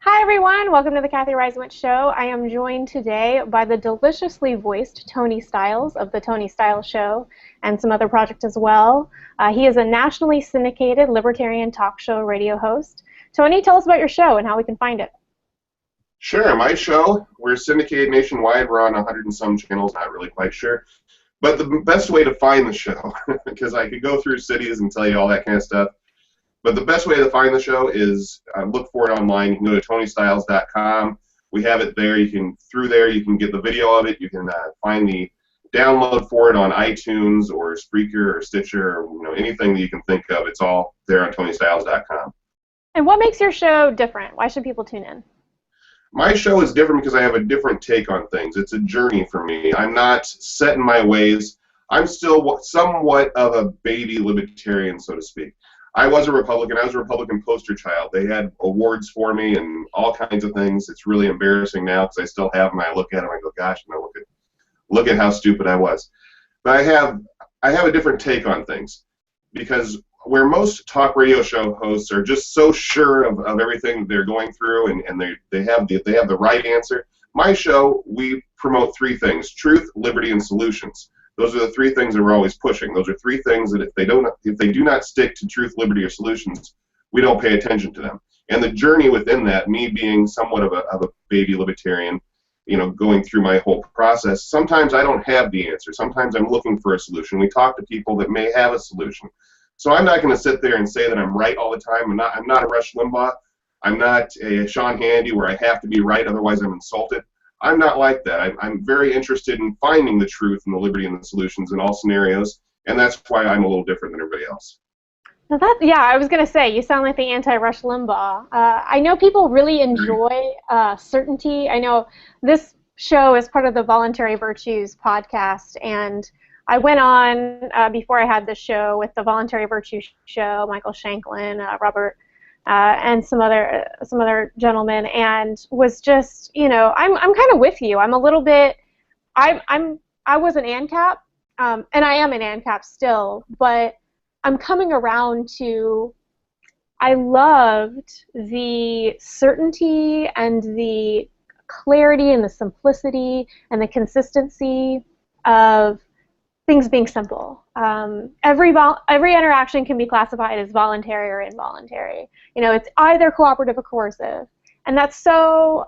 Hi everyone, welcome to the Cathy Reisenwitz Show. I am joined today by the deliciously voiced Tony Stiles of the Tony Stiles Show and some other projects as well. He is a nationally syndicated libertarian talk show radio host. Tony, tell us about your show and how we can find it. Sure, my show, we're syndicated nationwide. We're on 100 and some channels, not really quite sure. But the best way to find the show, because I could go through cities and tell you all that kind of stuff, but the best way to find the show is look for it online. You can go to tonystyles.com. We have it there. Through there you can get the video of it. You can find the download for it on iTunes or Spreaker or Stitcher or anything that you can think of. It's all there on tonystyles.com. And what makes your show different? Why should people tune in? My show is different because I have a different take on things. It's a journey for me. I'm not set in my ways. I'm still somewhat of a baby libertarian, so to speak. I was a Republican. I was a Republican poster child. They had awards for me and all kinds of things. It's really embarrassing now because I still have them. I look at them and I go, gosh, no, look at how stupid I was. But I have a different take on things because where most talk radio show hosts are just so sure of everything they're going through and they have the right answer. My show, we promote three things: truth, liberty, and solutions. Those are the three things that we're always pushing. Those are three things that if they do not stick to truth, liberty, or solutions, we don't pay attention to them. And the journey within that, me being somewhat of a baby libertarian, going through my whole process, sometimes I don't have the answer. Sometimes I'm looking for a solution. We talk to people that may have a solution. So I'm not going to sit there and say that I'm right all the time. I'm not a Rush Limbaugh. I'm not a Sean Hannity where I have to be right, otherwise I'm insulted. I'm not like that. I'm very interested in finding the truth and the liberty and the solutions in all scenarios, and that's why I'm a little different than everybody else. Now yeah, I was going to say, you sound like the anti-Rush Limbaugh. I know people really enjoy certainty. I know this show is part of the Voluntary Virtues podcast, and I went on before I had this show with the Voluntary Virtues show, Michael Shanklin, Robert, and some other gentlemen, and was just, I'm kind of with you. I'm a little bit, I was an ANCAP, and I am an ANCAP still, but I'm coming around to, I loved the certainty and the clarity and the simplicity and the consistency of things being simple. Every interaction can be classified as voluntary or involuntary. It's either cooperative or coercive, and that's so,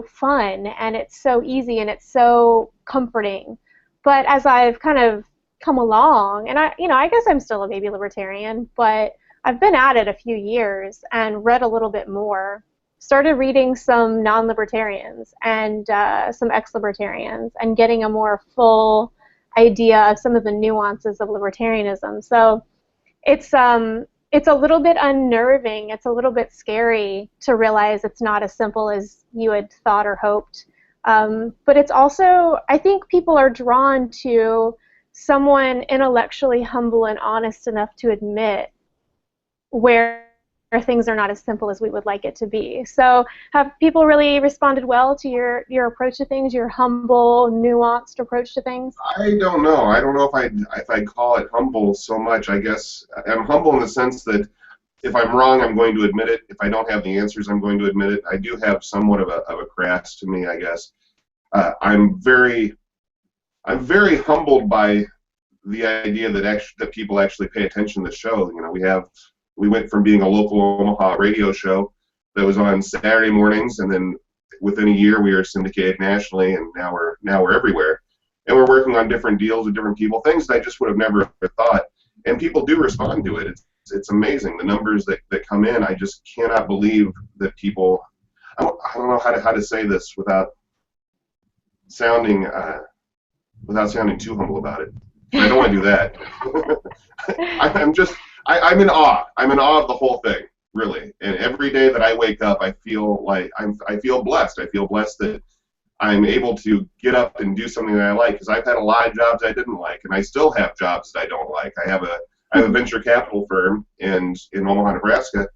fun, and it's so easy, and it's so comforting. But as I've kind of come along, and I guess I'm still a baby libertarian, but I've been at it a few years and read a little bit more. Started reading some non-libertarians and some ex-libertarians, and getting a more full idea of some of the nuances of libertarianism. So it's a little bit unnerving. It's a little bit scary to realize it's not as simple as you had thought or hoped. But it's also, I think people are drawn to someone intellectually humble and honest enough to admit where things are not as simple as we would like it to be. So have people really responded well to your approach to things, your humble, nuanced approach to things? I don't know. I don't know if I'd call it humble so much. I guess I'm humble in the sense that if I'm wrong, I'm going to admit it. If I don't have the answers, I'm going to admit it. I do have somewhat of a crass to me, I guess. I'm very humbled by the idea that people actually pay attention to the show. We went from being a local Omaha radio show that was on Saturday mornings, and then within a year we were syndicated nationally, and now we're everywhere. And we're working on different deals with different people, things that I just would have never thought. And people do respond to it. It's amazing, the numbers that come in. I just cannot believe that people. I don't know how to say this without sounding too humble about it. I don't want to do that. I'm in awe. I'm in awe of the whole thing, really. And every day that I wake up, I feel like I feel blessed. I feel blessed that I'm able to get up and do something that I like, because I've had a lot of jobs I didn't like, and I still have jobs that I don't like. I have a venture capital firm in Omaha, Nebraska,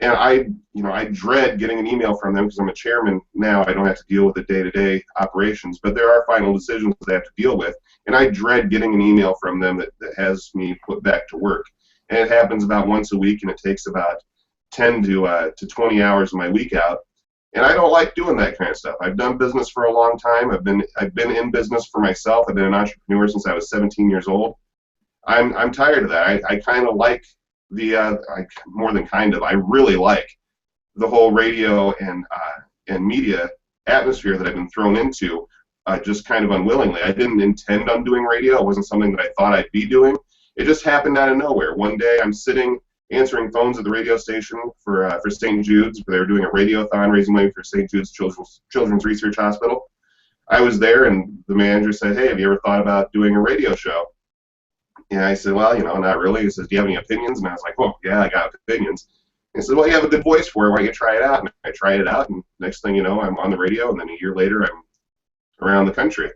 and I dread getting an email from them because I'm a chairman now. I don't have to deal with the day-to-day operations, but there are final decisions that I have to deal with, and I dread getting an email from them that has me put back to work. And it happens about once a week, and it takes about 10 to 20 hours of my week out. And I don't like doing that kind of stuff. I've done business for a long time. I've been in business for myself. I've been an entrepreneur since I was 17 years old. I'm tired of that. I kind of like more than kind of. I really like the whole radio and media atmosphere that I've been thrown into, just kind of unwillingly. I didn't intend on doing radio. It wasn't something that I thought I'd be doing. It just happened out of nowhere. One day I'm sitting answering phones at the radio station for St. Jude's. They were doing a radiothon raising money for St. Jude's Children's Research Hospital. I was there, and the manager said, "Hey, have you ever thought about doing a radio show?" And I said, "Well, not really." He says, "Do you have any opinions?" And I was like, "Oh, yeah, I got opinions." And he said, "Well, you have a good voice for it. Why don't you try it out?" And I tried it out, and next thing you know, I'm on the radio, and then a year later, I'm around the country.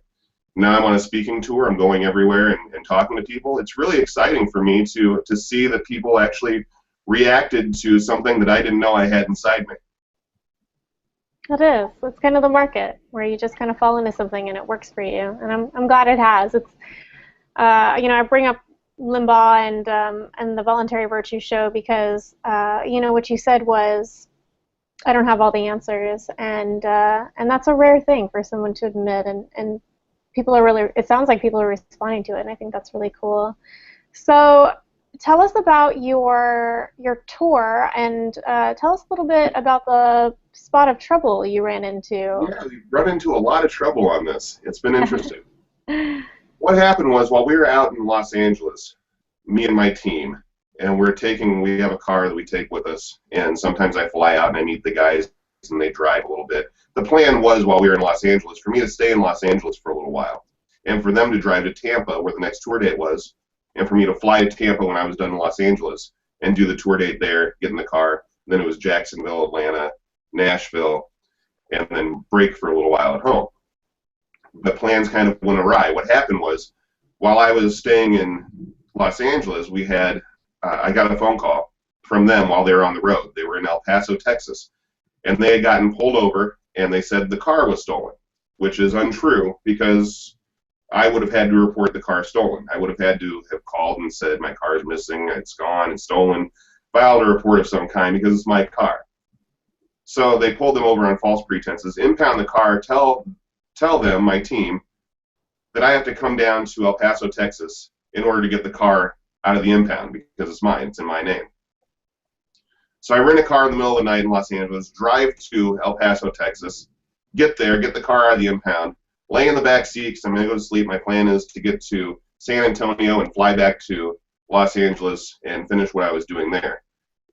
Now I'm on a speaking tour. I'm going everywhere and talking to people. It's really exciting for me to see that people actually reacted to something that I didn't know I had inside me. It is. It's kind of the market where you just kind of fall into something and it works for you. And I'm glad it has. It's I bring up Limbaugh and the Voluntary Virtue Show because what you said was, I don't have all the answers, and that's a rare thing for someone to admit, and people are really, it sounds like people are responding to it, and I think that's really cool. So tell us about your tour, and tell us a little bit about the spot of trouble you ran into. Yeah, we've run into a lot of trouble on this. It's been interesting. What happened was, while we were out in Los Angeles, me and my team, and we have a car that we take with us, and sometimes I fly out and I meet the guys and they drive a little bit. The plan was, while we were in Los Angeles, for me to stay in Los Angeles for a little while, and for them to drive to Tampa, where the next tour date was, and for me to fly to Tampa when I was done in Los Angeles and do the tour date there, get in the car. Then it was Jacksonville, Atlanta, Nashville, and then break for a little while at home. But plans kind of went awry. What happened was, while I was staying in Los Angeles, I got a phone call from them while they were on the road. They were in El Paso, Texas, and they had gotten pulled over, and they said the car was stolen, which is untrue, because I would have had to report the car stolen. I would have had to have called and said, my car is missing, it's gone, it's stolen, filed a report of some kind because it's my car. So they pulled them over on false pretenses, impound the car, tell them, my team, that I have to come down to El Paso, Texas in order to get the car out of the impound because it's mine, it's in my name. So I rent a car in the middle of the night in Los Angeles, drive to El Paso, Texas, get there, get the car out of the impound, lay in the back seat because I'm going to go to sleep. My plan is to get to San Antonio and fly back to Los Angeles and finish what I was doing there.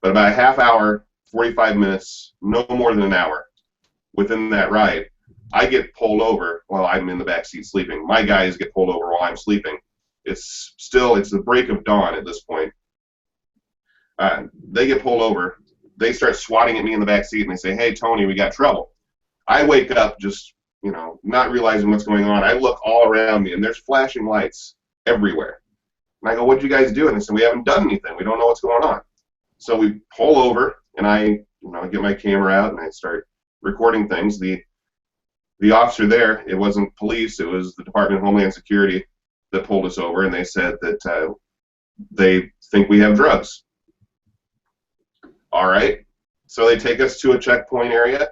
But about a half hour, 45 minutes, no more than an hour within that ride, I get pulled over while I'm in the back seat sleeping. My guys get pulled over while I'm sleeping. It's the break of dawn at this point. They get pulled over. They start swatting at me in the back seat, and they say, "Hey, Tony, we got trouble." I wake up just, not realizing what's going on. I look all around me, and there's flashing lights everywhere. And I go, "What'd you guys do?" And they said, "We haven't done anything. We don't know what's going on." So we pull over, and I get my camera out, and I start recording things. The officer there, it wasn't police, it was the Department of Homeland Security that pulled us over, and they said that they think we have drugs. All right. So they take us to a checkpoint area,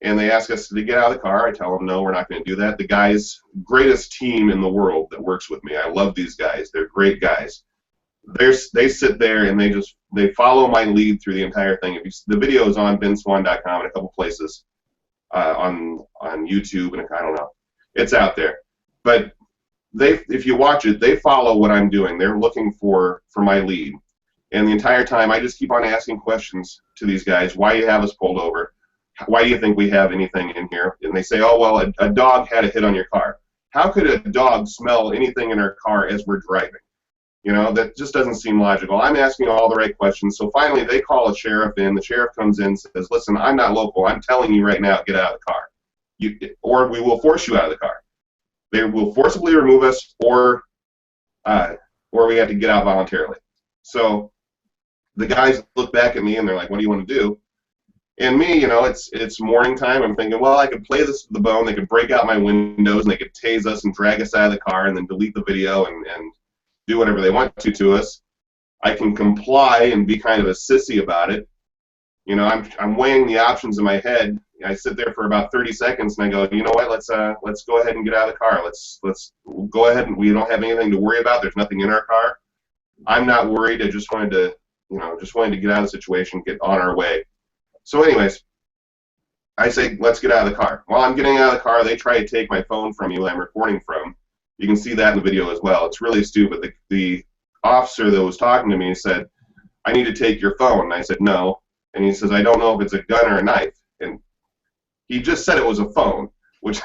and they ask us to get out of the car. I tell them, no, we're not going to do that. The guys, greatest team in the world that works with me. I love these guys. They're great guys. They sit there, and they follow my lead through the entire thing. The video is on benswan.com and a couple places, on YouTube, and I don't know. It's out there. But if you watch it, they follow what I'm doing. They're looking for my lead. And the entire time, I just keep on asking questions to these guys. Why do you have us pulled over? Why do you think we have anything in here? And they say, oh, well, a dog had a hit on your car. How could a dog smell anything in our car as we're driving? That just doesn't seem logical. I'm asking all the right questions. So finally, they call a sheriff in. The sheriff comes in and says, listen, I'm not local. I'm telling you right now, get out of the car. Or we will force you out of the car. They will forcibly remove us, or we have to get out voluntarily. So the guys look back at me, and they're like, what do you want to do? And me, it's morning time. I'm thinking, well, I could play this to the bone. They could break out my windows, and they could tase us and drag us out of the car and then delete the video and do whatever they want to us. I can comply and be kind of a sissy about it. I'm weighing the options in my head, I sit there for about 30 seconds, and I go, you know what? Let's go ahead and get out of the car. Let's go ahead, and we don't have anything to worry about. There's nothing in our car. I'm not worried. I just wanted to, just wanted to get out of the situation, get on our way. So, anyways, I say, let's get out of the car. While I'm getting out of the car, they try to take my phone from me that I'm recording from. You can see that in the video as well. It's really stupid. The officer that was talking to me said, I need to take your phone. And I said, no. And he says, I don't know if it's a gun or a knife. And he just said it was a phone, which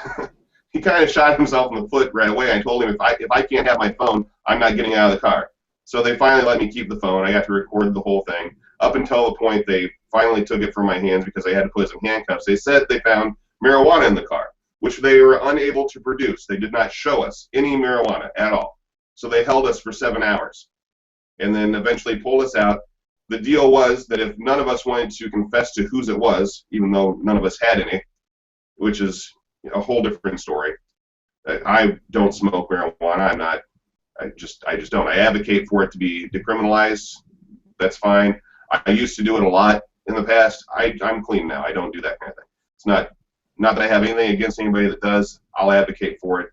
he kind of shot himself in the foot right away. I told him, if I can't have my phone, I'm not getting out of the car. So they finally let me keep the phone. I got to record the whole thing. Up until the point they finally took it from my hands because they had to put us in handcuffs. They said they found marijuana in the car, which they were unable to produce. They did not show us any marijuana at all. So they held us for 7 hours and then eventually pulled us out. The deal was that if none of us wanted to confess to whose it was, even though none of us had any, which is a whole different story. I don't smoke marijuana. I just don't. I advocate for it to be decriminalized. That's fine. I used to do it a lot in the past. I'm clean now. I don't do that kind of thing. It's not that I have anything against anybody that does. I'll advocate for it,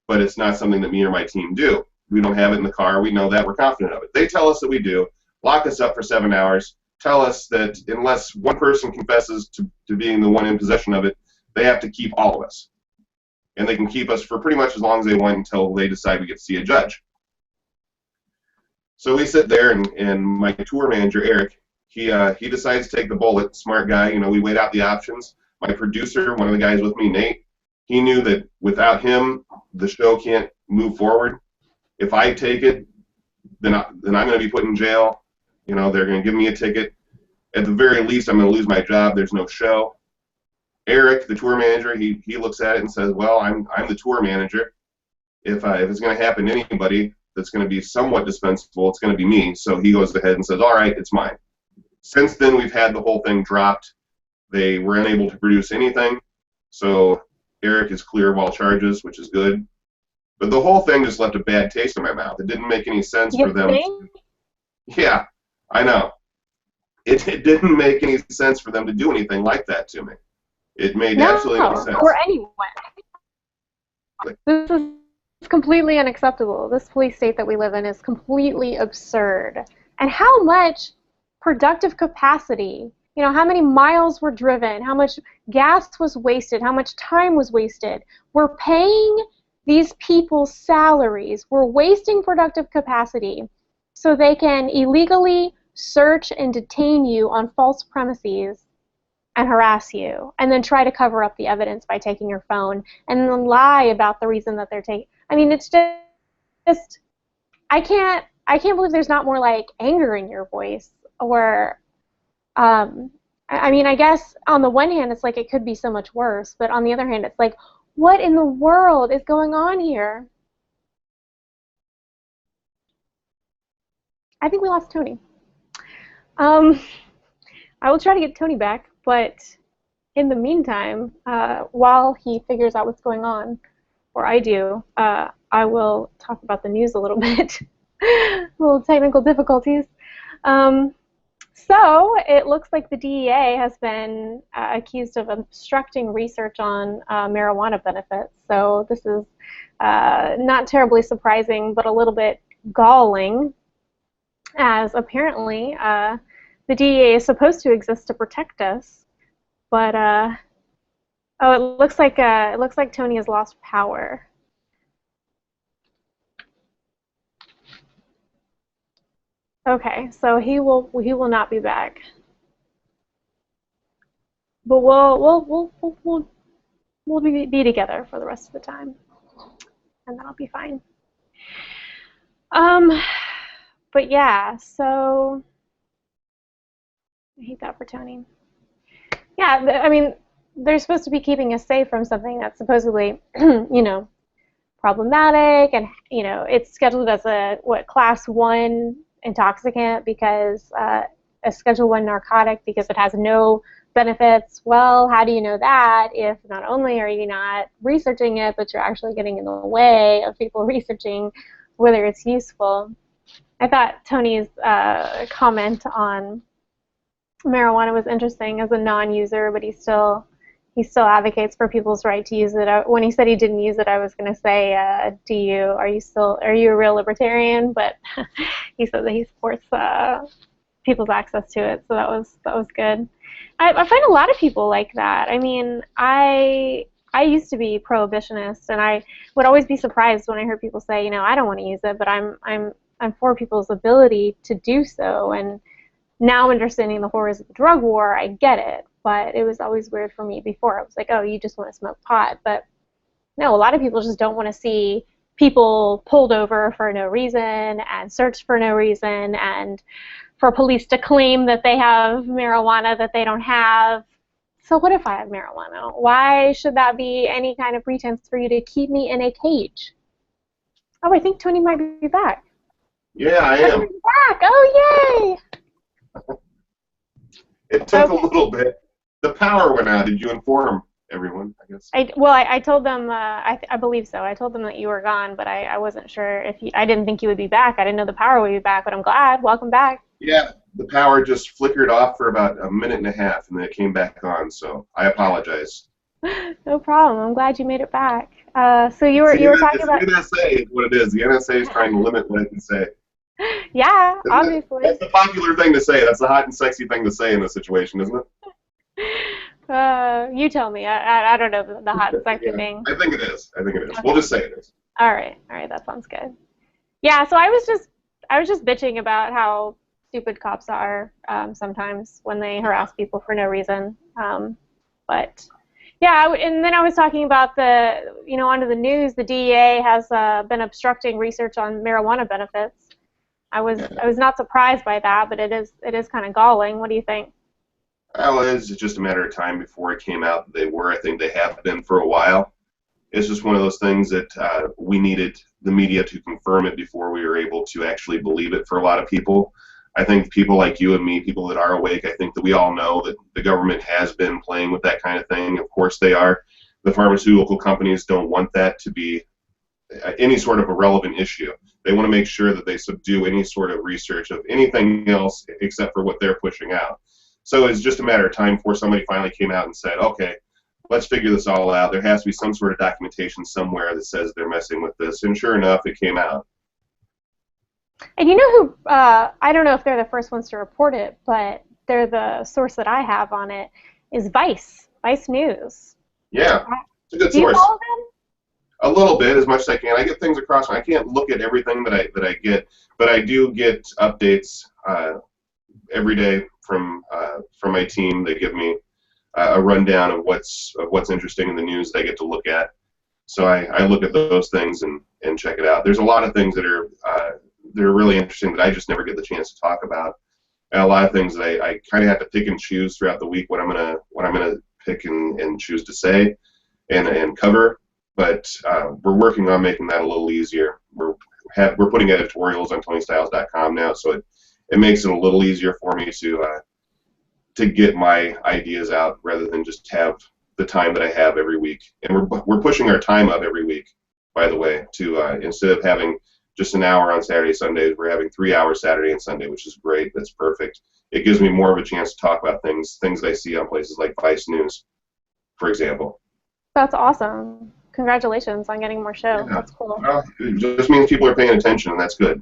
but it's not something that me or my team do. We don't have it in the car. We know that. We're confident of it. They tell us that we do. Lock us up for 7 hours. Tell us that unless one person confesses to being the one in possession of it, they have to keep all of us. And they can keep us for pretty much as long as they want until they decide we get to see a judge. So we sit there, and my tour manager, Eric, he decides to take the bullet. Smart guy. We weighed out the options. My producer, one of the guys with me, Nate, he knew that without him, the show can't move forward. If I take it, then I'm going to be put in jail. They're going to give me a ticket. At the very least, I'm going to lose my job. There's no show. Eric, the tour manager, he looks at it and says, well, I'm the tour manager. If it's going to happen to anybody that's going to be somewhat dispensable, it's going to be me. So he goes ahead and says, all right, it's mine. Since then, we've had the whole thing dropped. They were unable to produce anything. So Eric is clear of all charges, which is good. But the whole thing just left a bad taste in my mouth. It didn't make any sense for them. Yeah, I know. It didn't make any sense for them to do anything like that to me. It made absolutely no sense. Or anyone. This is completely unacceptable. This police state that we live in is completely absurd. And how much productive capacity, how many miles were driven, how much gas was wasted, how much time was wasted. We're paying these people's salaries. We're wasting productive capacity so they can illegally search and detain you on false premises and harass you, and then try to cover up the evidence by taking your phone, and then lie about the reason that they're taking. I mean, it's just I can't believe there's not more like anger in your voice, or I mean, I guess on the one hand it's like it could be so much worse, but on the other hand it's like, what in the world is going on here? I think we lost Tony. I will try to get Tony back, but in the meantime, while he figures out what's going on, or I do, I will talk about the news a little bit. Little technical difficulties. So it looks like the DEA has been accused of obstructing research on marijuana benefits. So this is not terribly surprising, but a little bit galling, as apparently the DEA is supposed to exist to protect us, but oh, it looks like Tony has lost power. Okay, so he will not be back, but we'll be together for the rest of the time, and that'll be fine. But yeah, so. I hate that for Tony. Yeah, I mean, they're supposed to be keeping us safe from something that's supposedly, problematic, and it's scheduled as a class 1 intoxicant because a Schedule 1 narcotic because it has no benefits. Well, how do you know that if not only are you not researching it, but you're actually getting in the way of people researching whether it's useful? I thought Tony's comment on marijuana was interesting as a non-user, but he still he still advocates for people's right to use it. When he said he didn't use it, I was going to say, are you a real libertarian? But he said that he supports people's access to it, so that was good. I find a lot of people like that. I mean, I used to be prohibitionist, and I would always be surprised when I heard people say, I don't want to use it, but I'm for people's ability to do so. And now understanding the horrors of the drug war, I get it. But it was always weird for me before. I was like, oh, you just want to smoke pot. But no, a lot of people just don't want to see people pulled over for no reason and searched for no reason, and for police to claim that they have marijuana that they don't have. So what if I have marijuana? Why should that be any kind of pretense for you to keep me in a cage? Oh, I think Tony might be back. Yeah, I am. Back! Oh, yay! It took a little bit. The power went out. Did you inform everyone, I guess? I told them, I believe so. I told them that you were gone, but I wasn't sure if I didn't think you would be back. I didn't know the power would be back, but I'm glad. Welcome back. Yeah, the power just flickered off for about a minute and a half, and then it came back on, so I apologize. No problem. I'm glad you made it back. So you were talking about... The NSA is what it is. The NSA is trying to limit what I can say. Yeah, obviously. That's the popular thing to say. That's the hot and sexy thing to say in this situation, isn't it? You tell me. I don't know the hot and sexy thing. I think it is. Okay. We'll just say it is. All right. That sounds good. Yeah. So I was just bitching about how stupid cops are sometimes when they harass people for no reason. But yeah, and then I was talking about onto the news, the DEA has been obstructing research on marijuana benefits. I was not surprised by that, but it is kind of galling. What do you think? Well, it's just a matter of time before it came out that they were. I think they have been for a while. It's just one of those things that we needed the media to confirm it before we were able to actually believe it for a lot of people. I think people like you and me, people that are awake, I think that we all know that the government has been playing with that kind of thing. Of course they are. The pharmaceutical companies don't want that to be any sort of a relevant issue. They want to make sure that they subdue any sort of research of anything else except for what they're pushing out. So it's just a matter of time before somebody finally came out and said, okay, let's figure this all out. There has to be some sort of documentation somewhere that says they're messing with this. And sure enough, it came out. And you know who, I don't know if they're the first ones to report it, but they're the source that I have on it, is Vice News. Yeah, it's a good source. Do you follow them? A little bit, as much as I can. I get things across. I can't look at everything that I get, but I do get updates every day from my team. They give me a rundown of what's interesting in the news that I get to look at. So I look at those things and check it out. There's a lot of things that are they're really interesting that I just never get the chance to talk about, and a lot of things that I kind of have to pick and choose throughout the week what I'm gonna pick and choose to say and cover. But we're working on making that a little easier. We're putting editorials on TonyStiles.com now, so it makes it a little easier for me to get my ideas out rather than just have the time that I have every week. And we're pushing our time up every week, by the way, to instead of having just an hour on Saturday, Sundays, we're having 3 hours Saturday and Sunday, which is great. That's perfect. It gives me more of a chance to talk about things I see on places like Vice News, for example. That's awesome. Congratulations on getting more show. Yeah. That's cool. Well, it just means people are paying attention, and that's good.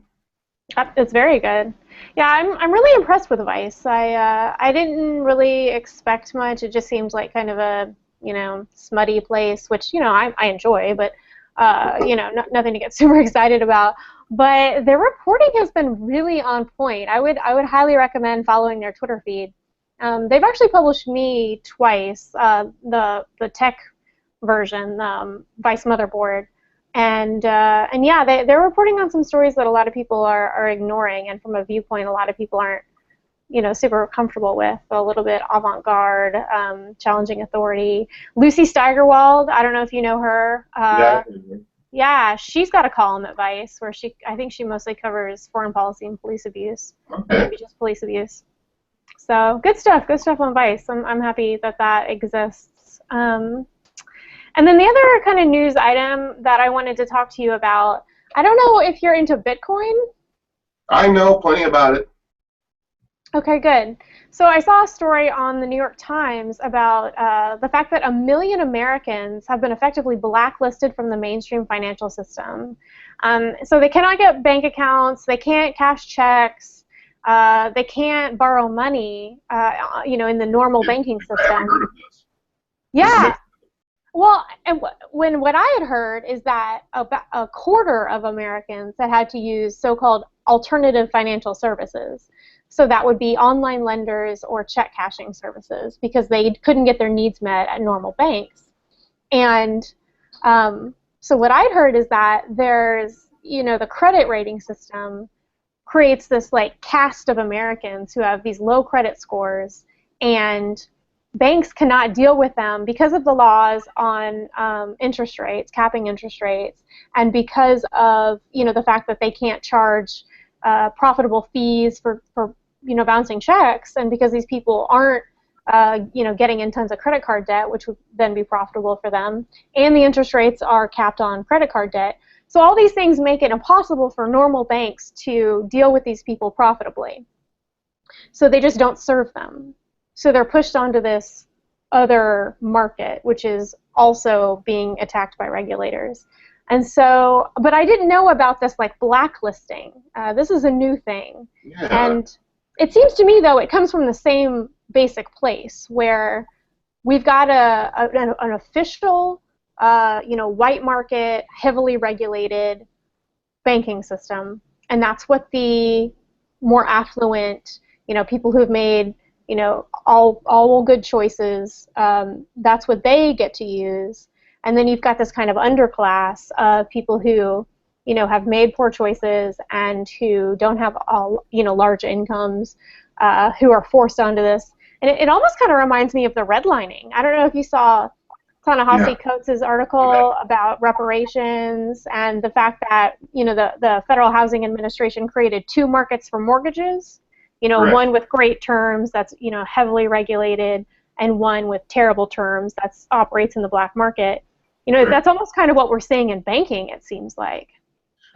It's very good. Yeah, I'm really impressed with Vice. I didn't really expect much. It just seemed like kind of a smutty place, which I enjoy, but nothing to get super excited about. But their reporting has been really on point. I would highly recommend following their Twitter feed. They've actually published me twice, the tech version, Vice Motherboard, and yeah, they're reporting on some stories that a lot of people are ignoring, and from a viewpoint a lot of people aren't super comfortable with, a little bit avant-garde, challenging authority. Lucy Steigerwald, I don't know if you know her. Yeah, she's got a column at Vice where I think she mostly covers foreign policy and police abuse, maybe just police abuse. So good stuff on Vice. I'm happy that exists. And then the other kind of news item that I wanted to talk to you about, I don't know if you're into Bitcoin. I know plenty about it. Okay, good. So I saw a story on the New York Times about the fact that 1 million Americans have been effectively blacklisted from the mainstream financial system. So they cannot get bank accounts, they can't cash checks, they can't borrow money, in the normal banking I haven't system. heard of this. This is Yeah. Well, and what I had heard is that about a quarter of Americans had to use so-called alternative financial services. So that would be online lenders or check cashing services because they couldn't get their needs met at normal banks. And so what I'd heard is that there's, the credit rating system creates this like caste of Americans who have these low credit scores, and banks cannot deal with them because of the laws on interest rates, capping interest rates, and because of the fact that they can't charge profitable fees for bouncing checks, and because these people aren't getting in tons of credit card debt, which would then be profitable for them, and the interest rates are capped on credit card debt. So all these things make it impossible for normal banks to deal with these people profitably. So they just don't serve them. So they're pushed onto this other market, which is also being attacked by regulators. And so, but I didn't know about this like blacklisting. This is a new thing. Yeah. And it seems to me, though, it comes from the same basic place where we've got an official, white market, heavily regulated banking system, and that's what the more affluent, people who've made, all good choices, that's what they get to use. And then you've got this kind of underclass of people who, have made poor choices and who don't have all, large incomes, who are forced onto this. And it almost kind of reminds me of the redlining. I don't know if you saw Ta-Nehisi Coates' article about reparations and the fact that, the Federal Housing Administration created 2 markets for mortgages. Correct. One with great terms that's, heavily regulated, and one with terrible terms that operates in the black market. That's almost kind of what we're seeing in banking, it seems like.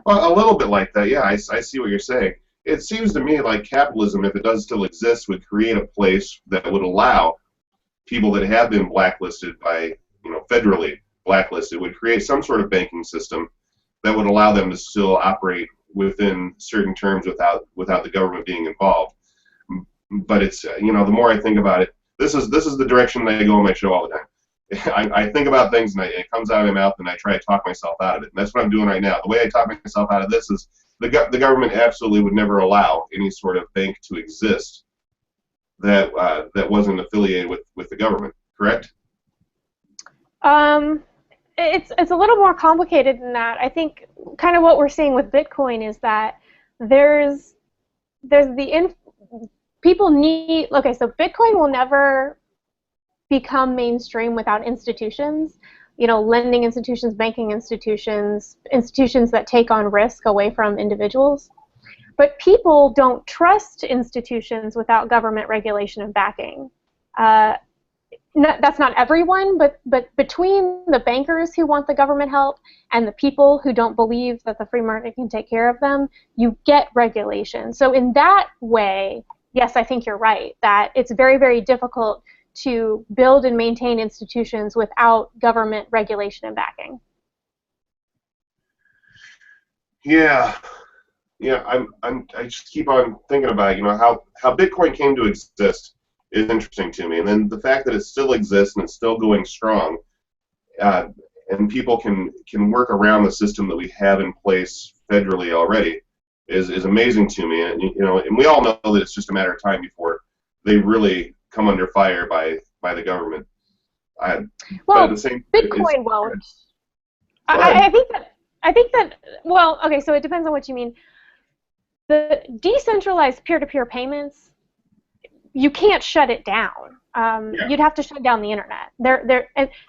Well, a little bit like that, yeah. I see what you're saying. It seems to me like capitalism, if it does still exist, would create a place that would allow people that have been blacklisted by, federally blacklisted, would create some sort of banking system that would allow them to still operate within certain terms without the government being involved. But it's, the more I think about it, this is the direction that I go on my show all the time. I think about things and it comes out of my mouth, and I try to talk myself out of it. And that's what I'm doing right now. The way I talk myself out of this is the government absolutely would never allow any sort of bank to exist that wasn't affiliated with the government. Correct? It's a little more complicated than that. I think kind of what we're seeing with Bitcoin is that people need. Okay, so Bitcoin will never become mainstream without institutions, lending institutions, banking institutions, institutions that take on risk away from individuals. But people don't trust institutions without government regulation and backing. That's not everyone, but between the bankers who want the government help and the people who don't believe that the free market can take care of them, you get regulation. So in that way, yes, I think you're right, that it's very, very difficult to build and maintain institutions without government regulation and backing. Yeah. I just keep on thinking about how Bitcoin came to exist is interesting to me, and then the fact that it still exists and it's still going strong, and people can work around the system that we have in place federally already is amazing to me. And and we all know that it's just a matter of time before they really come under fire by the government. But at the same, Bitcoin won't. I think that. Well, okay, so it depends on what you mean. The decentralized peer-to-peer payments, you can't shut it down. You'd have to shut down the internet.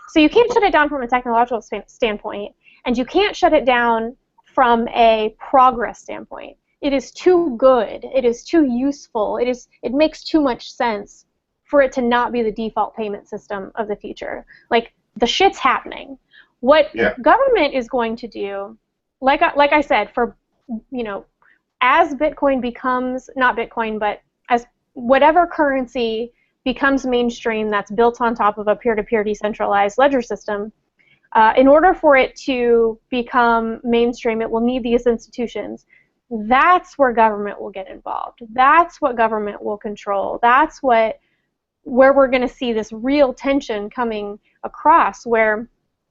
So you can't shut it down from a technological standpoint, and you can't shut it down from a progress standpoint. It is too good. It is too useful. It makes too much sense for it to not be the default payment system of the future. Like, the shit's happening. What government is going to do, like I said, for as Bitcoin becomes, not Bitcoin, but as whatever currency becomes mainstream that's built on top of a peer-to-peer decentralized ledger system, in order for it to become mainstream, it will need these institutions. That's where government will get involved. That's what government will control. That's where we're going to see this real tension coming across, where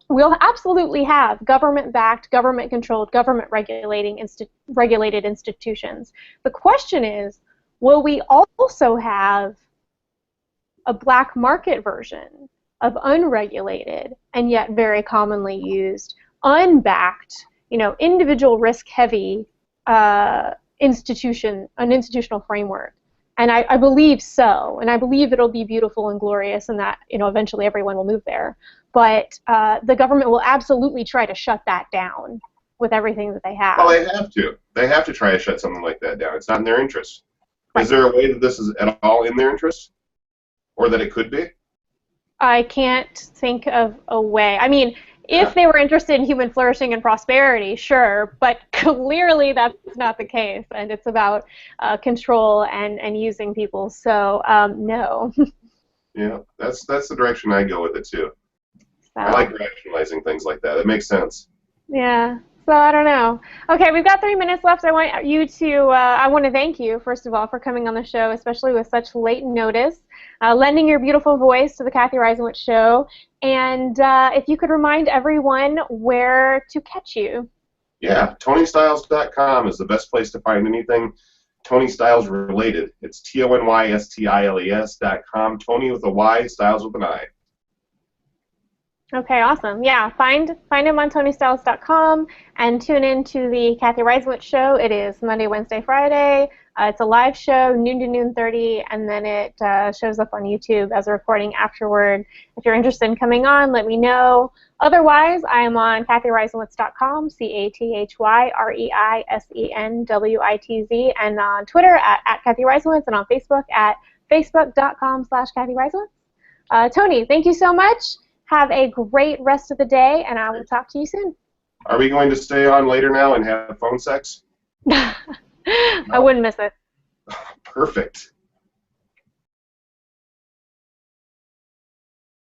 we'll absolutely have government-backed, government-controlled, regulated institutions. The question is, will we also have a black market version of unregulated and yet very commonly used, unbacked, individual risk-heavy an institutional framework? And I believe so, and I believe it'll be beautiful and glorious, and that eventually everyone will move there. But the government will absolutely try to shut that down with everything that they have. Well, they have to. They have to try to shut something like that down. It's not in their interest. Right. Is there a way that this is at all in their interest, or that it could be? I can't think of a way. I mean, if they were interested in human flourishing and prosperity, sure, but clearly that's not the case, and it's about control and using people. So no. Yeah, that's the direction I go with it too. So. I like rationalizing things like that. It makes sense. Yeah. So I don't know. Okay, we've got 3 minutes left. I want you to. I want to thank you, first of all, for coming on the show, especially with such late notice, lending your beautiful voice to the Cathy Reisenwitz Show, and if you could remind everyone where to catch you. Yeah, TonyStiles.com is the best place to find anything Tony Stiles related. It's TonyStiles.com. Tony with a Y, Stiles with an I. Okay, awesome. Yeah, find him on TonyStiles.com and tune in to the Cathy Reisenwitz Show. It is Monday, Wednesday, Friday. It's a live show, noon to noon 30, and then it shows up on YouTube as a recording afterward. If you're interested in coming on, let me know. Otherwise, I am on CathyReisenwitz.com, CathyReisenwitz, and on Twitter at Cathy Reisenwitz, and on Facebook at Facebook.com/Cathy Reisenwitz. Tony, thank you so much. Have a great rest of the day, and I will talk to you soon. Are we going to stay on later now and have phone sex? I wouldn't miss it. Perfect.